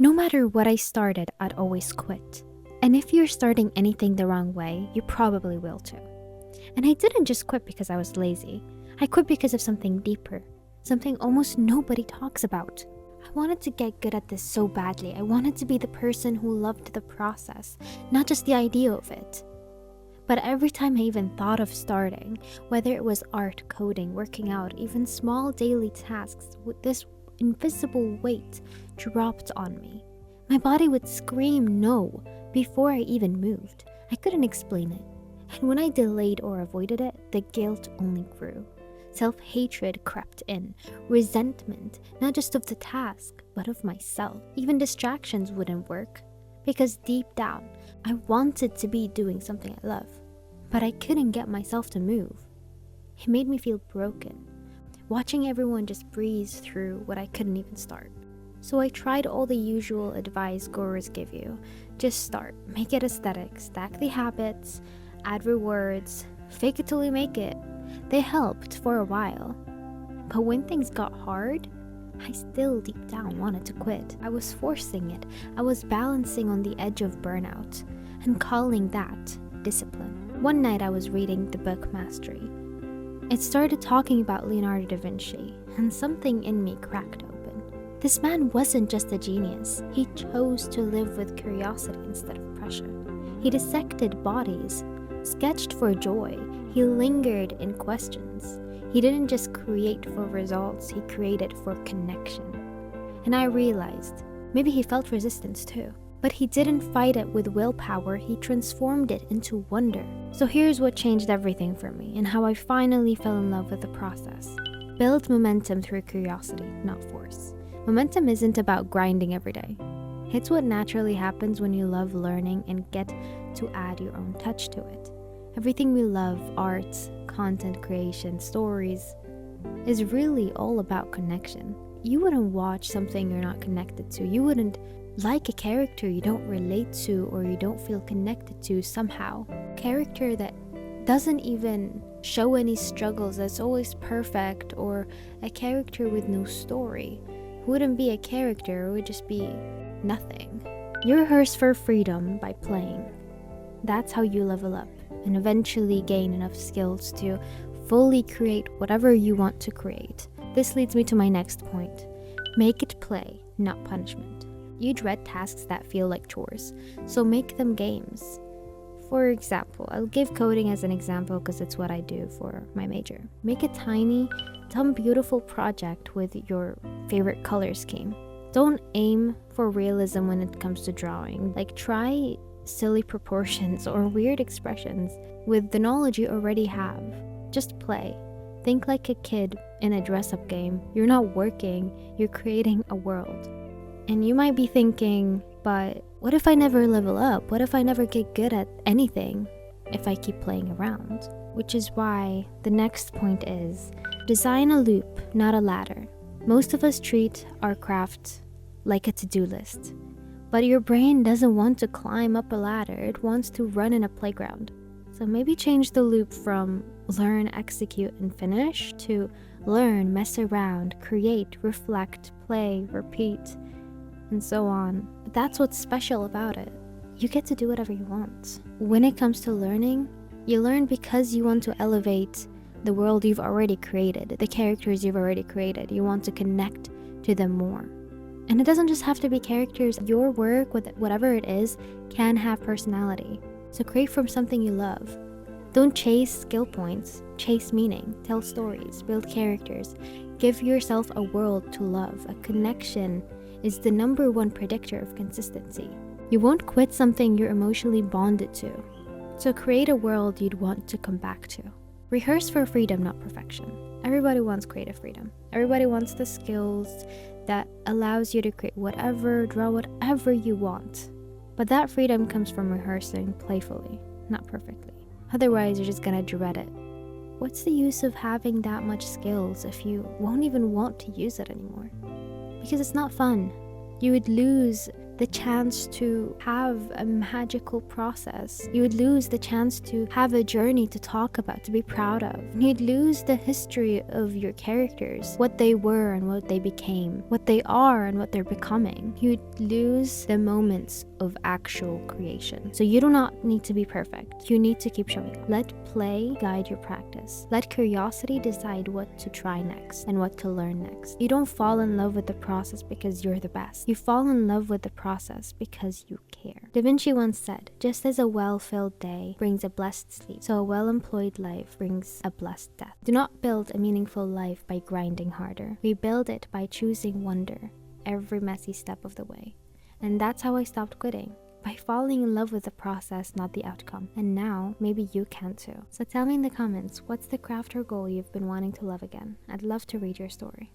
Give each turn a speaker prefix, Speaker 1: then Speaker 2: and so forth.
Speaker 1: No matter what I started, I'd always quit. And if you're starting anything the wrong way, you probably will too. And I didn't just quit because I was lazy. I quit because of something deeper, something almost nobody talks about. I wanted to get good at this so badly. I wanted to be the person who loved the process, not just the idea of it. But every time I even thought of starting, whether it was art, coding, working out, even small daily tasks, with this invisible weight dropped on me. My body would scream no before I even moved. I couldn't explain it. And when I delayed or avoided it, the guilt only grew. Self-hatred crept in, resentment, not just of the task, but of myself. Even distractions wouldn't work, because deep down, I wanted to be doing something I love, but I couldn't get myself to move. It made me feel broken, watching everyone just breeze through what I couldn't even start. So I tried all the usual advice gurus give you. Just start, make it aesthetic, stack the habits, add rewards, fake it till you make it. They helped for a while. But when things got hard, I still deep down wanted to quit. I was forcing it. I was balancing on the edge of burnout and calling that discipline. One night I was reading the book Mastery. It started talking about Leonardo da Vinci, and something in me cracked open. This man wasn't just a genius. He chose to live with curiosity instead of pressure. He dissected bodies, sketched for joy. He lingered in questions. He didn't just create for results, he created for connection. And I realized, maybe he felt resistance too. But he didn't fight it with willpower, he transformed it into wonder. So here's what changed everything for me and how I finally fell in love with the process. Build momentum through curiosity, not force. Momentum isn't about grinding every day. It's what naturally happens when you love learning and get to add your own touch to it. Everything we love, art, content creation, stories, is really all about connection. You wouldn't watch something you're not connected to. You wouldn't like a character you don't relate to or you don't feel connected to somehow. Character that doesn't even show any struggles, that's always perfect, or a character with no story. Wouldn't be a character, it would just be nothing. You rehearse for freedom by playing. That's how you level up and eventually gain enough skills to fully create whatever you want to create. This leads me to my next point. Make it play, not punishment. You dread tasks that feel like chores, so make them games. For example, I'll give coding as an example because it's what I do for my major. Make a tiny, dumb, beautiful project with your favorite color scheme. Don't aim for realism when it comes to drawing. Like, try silly proportions or weird expressions with the knowledge you already have. Just play. Think like a kid in a dress-up game. You're not working, you're creating a world. And you might be thinking, but what if I never level up? What if I never get good at anything if I keep playing around? Which is why the next point is, design a loop, not a ladder. Most of us treat our craft like a to-do list. But your brain doesn't want to climb up a ladder, it wants to run in a playground. So maybe change the loop from learn, execute, and finish to learn, mess around, create, reflect, play, repeat, and so on. But that's what's special about it. You get to do whatever you want. When it comes to learning, you learn because you want to elevate the world you've already created, the characters you've already created. You want to connect to them more. And it doesn't just have to be characters. Your work, with whatever it is, can have personality. So create from something you love. Don't chase skill points, chase meaning, tell stories, build characters. Give yourself a world to love. A connection is the #1 predictor of consistency. You won't quit something you're emotionally bonded to. So create a world you'd want to come back to. Rehearse for freedom, not perfection. Everybody wants creative freedom. Everybody wants the skills that allows you to create whatever, draw whatever you want. But that freedom comes from rehearsing playfully, not perfectly. Otherwise, you're just gonna dread it. What's the use of having that much skills if you won't even want to use it anymore? Because it's not fun. You would lose the chance to have a magical process. You would lose the chance to have a journey to talk about, to be proud of. You'd lose the history of your characters, what they were and what they became, what they are and what they're becoming. You'd lose the moments of actual creation. So you do not need to be perfect. You need to keep showing up. Let play guide your practice. Let curiosity decide what to try next and what to learn next. You don't fall in love with the process because you're the best. You fall in love with the process because you care. Da Vinci once said, just as a well-filled day brings a blessed sleep, so a well-employed life brings a blessed death. Do not build a meaningful life by grinding harder. We build it by choosing wonder every messy step of the way. And that's how I stopped quitting. By falling in love with the process, not the outcome. And now, maybe you can too. So tell me in the comments, what's the craft or goal you've been wanting to love again? I'd love to read your story.